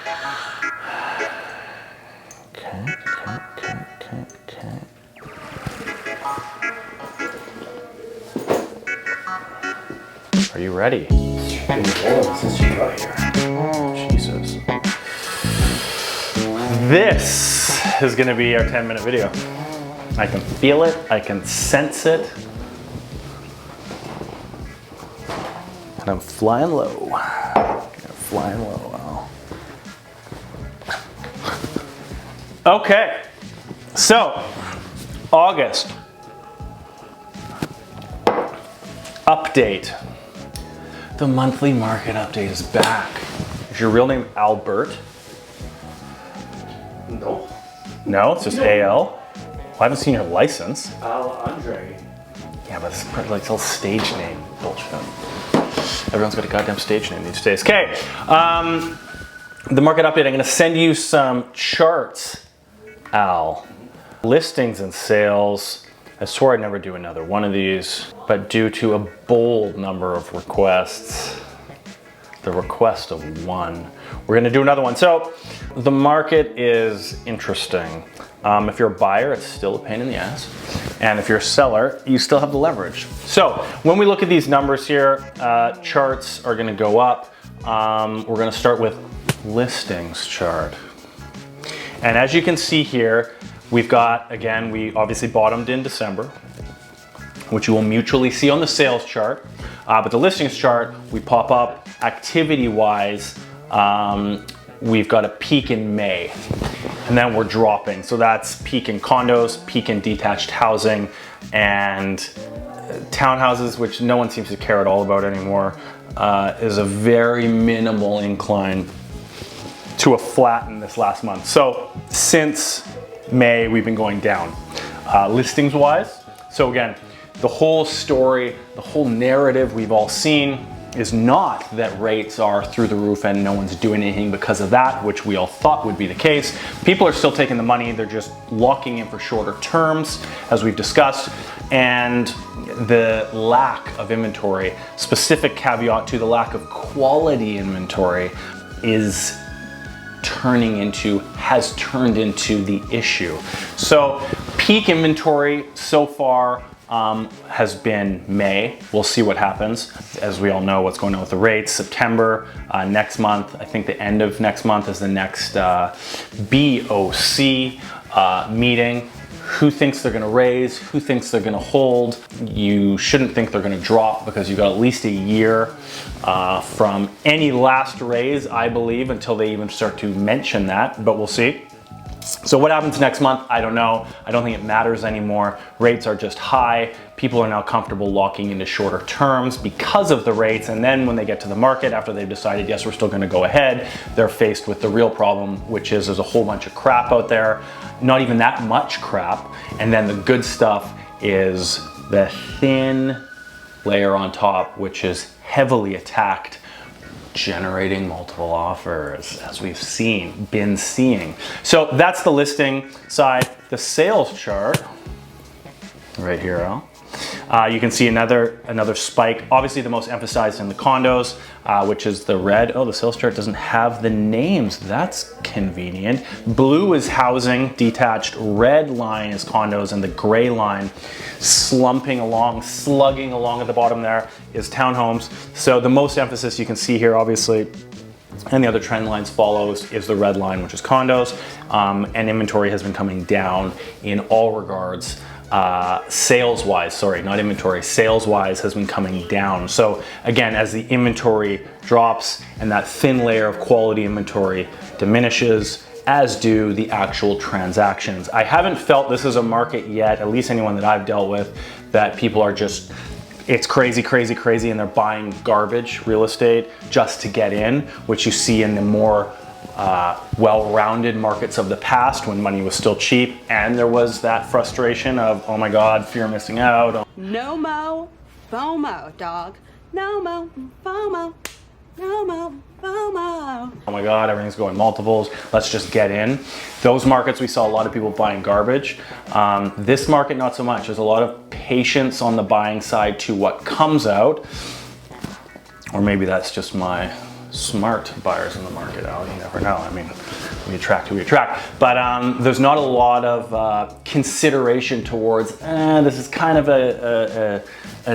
Okay. Are you ready? Since you got here. Oh, Jesus. This is going to be our 10-minute video. I can feel it. I can sense it. And I'm flying low. Flying low. Okay. So, August. Update. The monthly market update is back. Is your real name Albert? No. No, it's just AL. Well, I haven't seen your license. Andre. Yeah, but it's like all stage name bullshit. Everyone's got a goddamn stage name these days. Okay, the market update. I'm going to send you some charts, Al. Listings and sales. I swore I'd never do another one of these, but due to a bold number of requests, the request of one, we're gonna do another one. So the market is interesting. If you're a buyer, it's still a pain in the ass. And if you're a seller, you still have the leverage. So when we look at these numbers here, charts are gonna go up. We're gonna start with listings chart. And as you can see here, we've got, again, we obviously bottomed in December, which you will mutually see on the sales chart. But the listings chart, we pop up activity-wise. We've got a peak in May, and then we're dropping. So that's peak in condos, peak in detached housing, and townhouses, which no one seems to care at all about anymore, is a very minimal incline to a flat in this last month. So since May, we've been going down listings wise. So again, the whole story, the whole narrative we've all seen is not that rates are through the roof and no one's doing anything because of that, which we all thought would be the case. People are still taking the money, they're just locking in for shorter terms, as we've discussed, and the lack of inventory, specific caveat to the lack of quality inventory, has turned into the issue. So peak inventory so far has been May. We'll see what happens. As we all know what's going on with the rates. September, next month, I think the end of next month is the next BOC meeting. Who thinks they're gonna raise? Who thinks they're gonna hold? You shouldn't think they're gonna drop because you've got at least a year from any last raise, I believe, until they even start to mention that, but we'll see. So what happens next month? I don't know. I don't think it matters anymore. Rates are just high. People are now comfortable locking into shorter terms because of the rates. And then when they get to the market, after they've decided, yes, we're still gonna go ahead, they're faced with the real problem, which is there's a whole bunch of crap out there, not even that much crap. And then the good stuff is the thin layer on top, which is heavily attacked, generating multiple offers, as we've been seeing. So that's the listing side. The sales chart, right here, Al. You can see another spike. Obviously the most emphasized in the condos, which is the red. Oh, the sales chart doesn't have the names. That's convenient. Blue is housing, detached. Red line is condos, and the gray line slugging along at the bottom there is townhomes. So the most emphasis you can see here, obviously, and the other trend lines follows, is the red line, which is condos, and inventory has been coming down in all regards. Sales-wise, sorry, not inventory, sales-wise has been coming down. So again, as the inventory drops and that thin layer of quality inventory diminishes, as do the actual transactions. I haven't felt this is a market yet, at least anyone that I've dealt with, that people are just, it's crazy, crazy, crazy, and they're buying garbage real estate just to get in, which you see in the more well-rounded markets of the past when money was still cheap and there was that frustration of, oh my God, fear of missing out. No mo FOMO, dog. No mo FOMO. No mo FOMO. Oh my God, everything's going multiples. Let's just get in. Those markets, we saw a lot of people buying garbage. This market, not so much. There's a lot of patience on the buying side to what comes out. Or maybe that's just my smart buyers in the market, Al. You never know. I mean, we attract who we attract. But there's not a lot of consideration towards, this is kind of a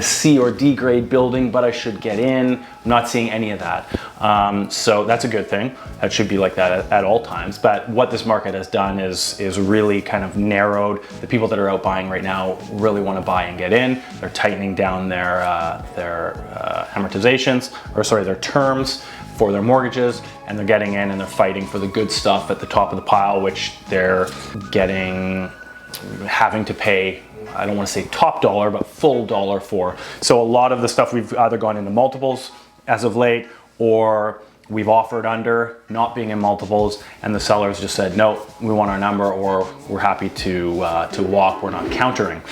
C or D grade building, but I should get in. I'm not seeing any of that. So that's a good thing. That should be like that at all times. But what this market has done is really kind of narrowed. The people that are out buying right now really want to buy and get in. They're tightening down their amortizations, or sorry, their terms for their mortgages, and they're getting in and they're fighting for the good stuff at the top of the pile, which they're having to pay, I don't want to say top dollar, but full dollar for. So a lot of the stuff we've either gone into multiples as of late, or we've offered under, not being in multiples, and the sellers just said, no, we want our number, or we're happy to walk, we're not countering.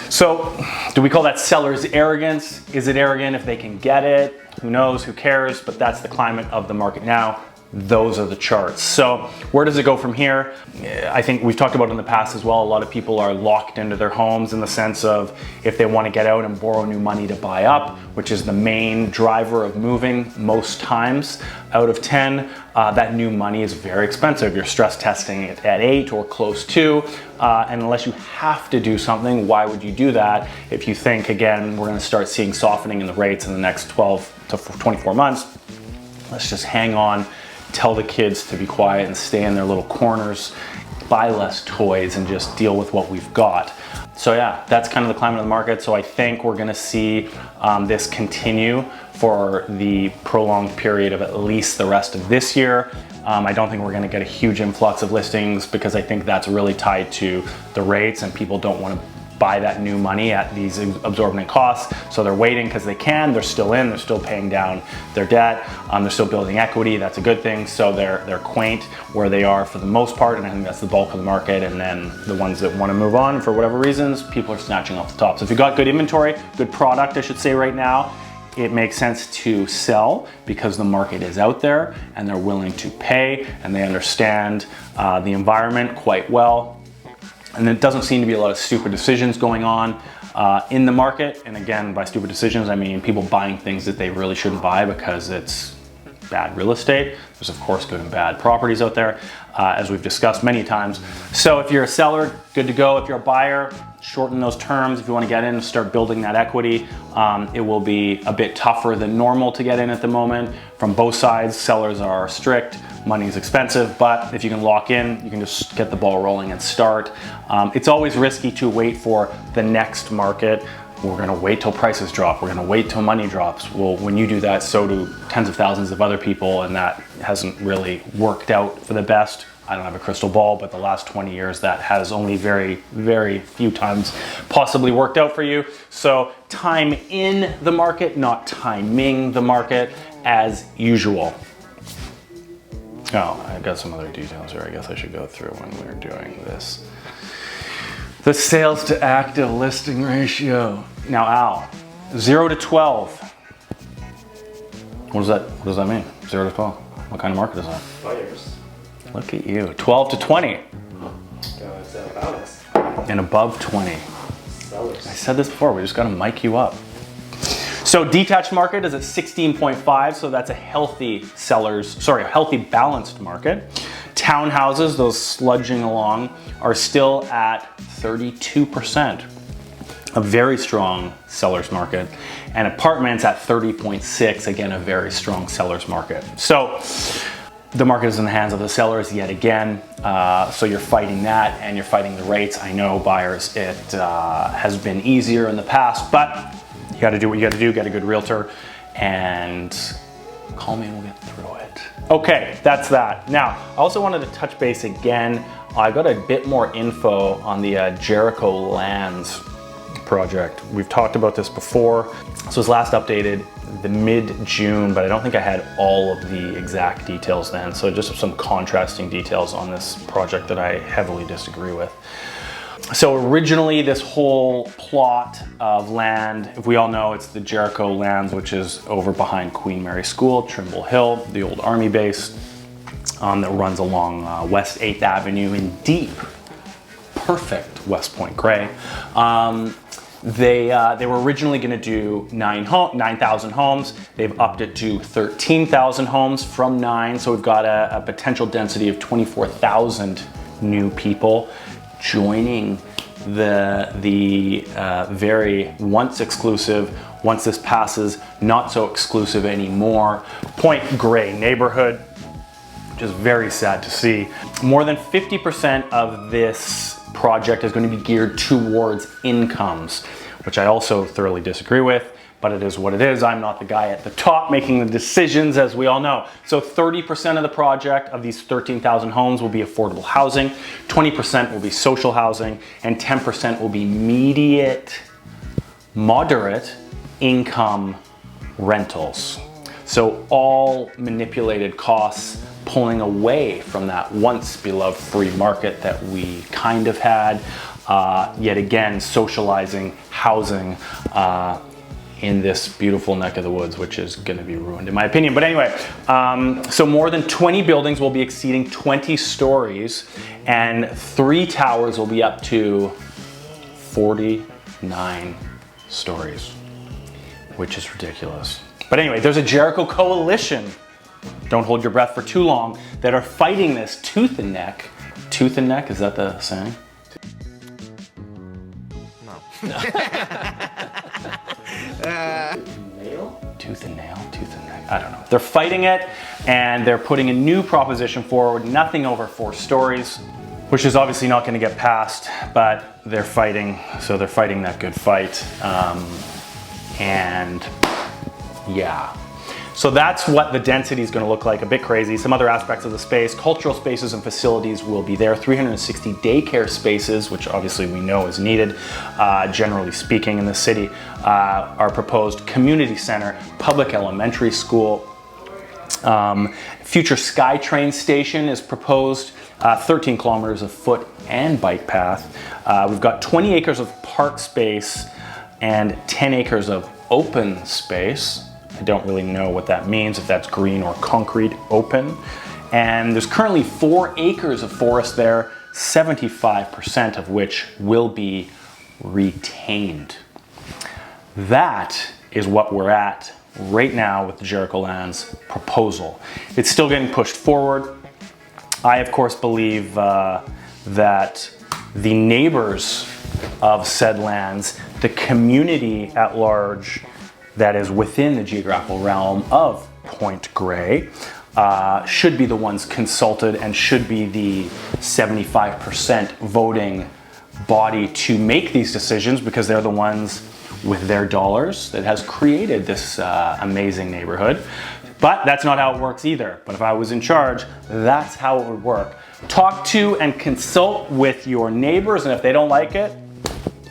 So do we call that seller's arrogance? Is it arrogant if they can get it? Who knows, who cares? But that's the climate of the market now. Those are the charts. So where does it go from here? I think we've talked about in the past as well, a lot of people are locked into their homes in the sense of if they want to get out and borrow new money to buy up, which is the main driver of moving most times out of 10, that new money is very expensive. You're stress testing it at 8 or close to, and unless you have to do something, why would you do that? If you think, again, we're going to start seeing softening in the rates in the next 12 to 24 months, let's just hang on. Tell the kids to be quiet and stay in their little corners, buy less toys, and just deal with what we've got. So yeah, that's kind of the climate of the market. So I think we're gonna see this continue for the prolonged period of at least the rest of this year. I don't think we're gonna get a huge influx of listings because I think that's really tied to the rates, and people don't wanna buy that new money at these absorbent costs. So they're waiting because they can, they're still in, they're still paying down their debt, they're still building equity, that's a good thing. So they're quaint where they are for the most part, and I think that's the bulk of the market. And then the ones that want to move on for whatever reasons, people are snatching off the top. So if you've got good inventory, good product, I should say right now, it makes sense to sell because the market is out there and they're willing to pay and they understand the environment quite well. And there doesn't seem to be a lot of stupid decisions going on in the market. And again, by stupid decisions, I mean people buying things that they really shouldn't buy because it's bad real estate. There's of course good and bad properties out there, as we've discussed many times. So if you're a seller, good to go. If you're a buyer, shorten those terms. If you want to get in and start building that equity, it will be a bit tougher than normal to get in at the moment. From both sides, sellers are strict, money is expensive, but if you can lock in, you can just get the ball rolling and start. It's always risky to wait for the next market. We're gonna wait till prices drop. We're gonna wait till money drops. Well, when you do that, so do tens of thousands of other people, and that hasn't really worked out for the best. I don't have a crystal ball, but the last 20 years, that has only very, very few times possibly worked out for you. So time in the market, not timing the market as usual. Oh, I got some other details here I guess I should go through when we're doing this. The sales to active listing ratio. Now, Al, 0 to 12. What does that mean? 0 to 12. What kind of market is that? Buyers. Look at you. 12 to 20. It's about us. And above 20. Sellers. I said this before, we just gotta mic you up. So detached market is at 16.5, so that's a healthy a healthy balanced market. Townhouses, those sludging along, are still at 32%. A very strong seller's market. And apartments at 30.6, again, a very strong seller's market. So the market is in the hands of the sellers yet again. So you're fighting that and you're fighting the rates. I know buyers, it has been easier in the past, but you gotta do what you gotta do, get a good realtor, and call me and we'll get through it. Okay, that's that. Now, I also wanted to touch base again. I got a bit more info on the Jericho Lands project. We've talked about this before. This was last updated the mid-June, but I don't think I had all of the exact details then. So just some contrasting details on this project that I heavily disagree with. So originally this whole plot of land, if we all know, it's the Jericho Lands, which is over behind Queen Mary School, Trimble Hill, the old army base that runs along West 8th Avenue in deep, perfect West Point gray. They were originally going to do 9,000 homes. They've upped it to 13,000 homes from 9. So we've got a potential density of 24,000 new people joining the very once exclusive, once this passes, not so exclusive anymore, Point Grey neighborhood, which is very sad to see. More than 50% of this project is going to be geared towards incomes, which I also thoroughly disagree with, but it is what it is. I'm not the guy at the top making the decisions, as we all know. So 30% of the project of these 13,000 homes will be affordable housing, 20% will be social housing, and 10% will be moderate income rentals. So all manipulated costs, pulling away from that once beloved free market that we kind of had, yet again socializing housing in this beautiful neck of the woods, which is going to be ruined in my opinion. But anyway, so more than 20 buildings will be exceeding 20 stories, and 3 towers will be up to 49 stories, which is ridiculous. But anyway, there's a Jericho coalition, don't hold your breath for too long, that are fighting this tooth and neck. Tooth and neck, is that the saying? No. Tooth and nail, tooth and neck, I don't know. They're fighting it, and they're putting a new proposition forward, nothing over 4 stories, which is obviously not gonna get passed, but they're fighting, so they're fighting that good fight. And yeah. So that's what the density is going to look like, a bit crazy. Some other aspects of the space, cultural spaces and facilities will be there. 360 daycare spaces, which obviously we know is needed, generally speaking, in the city, are proposed. Community center, public elementary school. Future SkyTrain station is proposed. 13 kilometers of foot and bike path. We've got 20 acres of park space and 10 acres of open space. I don't really know what that means, if that's green or concrete open. And there's currently 4 acres of forest there, 75% of which will be retained. That is what we're at right now with the Jericho Lands proposal. It's still getting pushed forward. I, of course, believe that the neighbors of said lands, the community at large that is within the geographical realm of Point Grey, should be the ones consulted and should be the 75% voting body to make these decisions, because they're the ones with their dollars that has created this amazing neighborhood. But that's not how it works either. But if I was in charge, that's how it would work. Talk to and consult with your neighbors, and if they don't like it,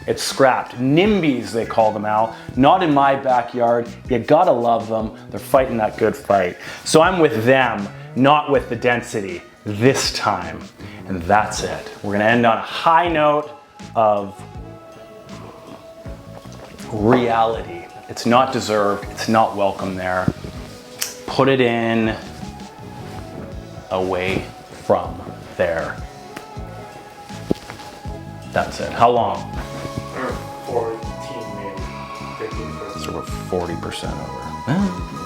it's scrapped. NIMBYs, they call them out. Not in my backyard. You gotta love them. They're fighting that good fight. So I'm with them, not with the density this time. And that's it. We're gonna end on a high note of reality. It's not deserved. It's not welcome there. Put it in away from there. That's it. How long? 14, maybe 15. So we're 40% over.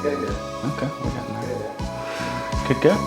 Getting good. Okay, we're getting there. Good, good.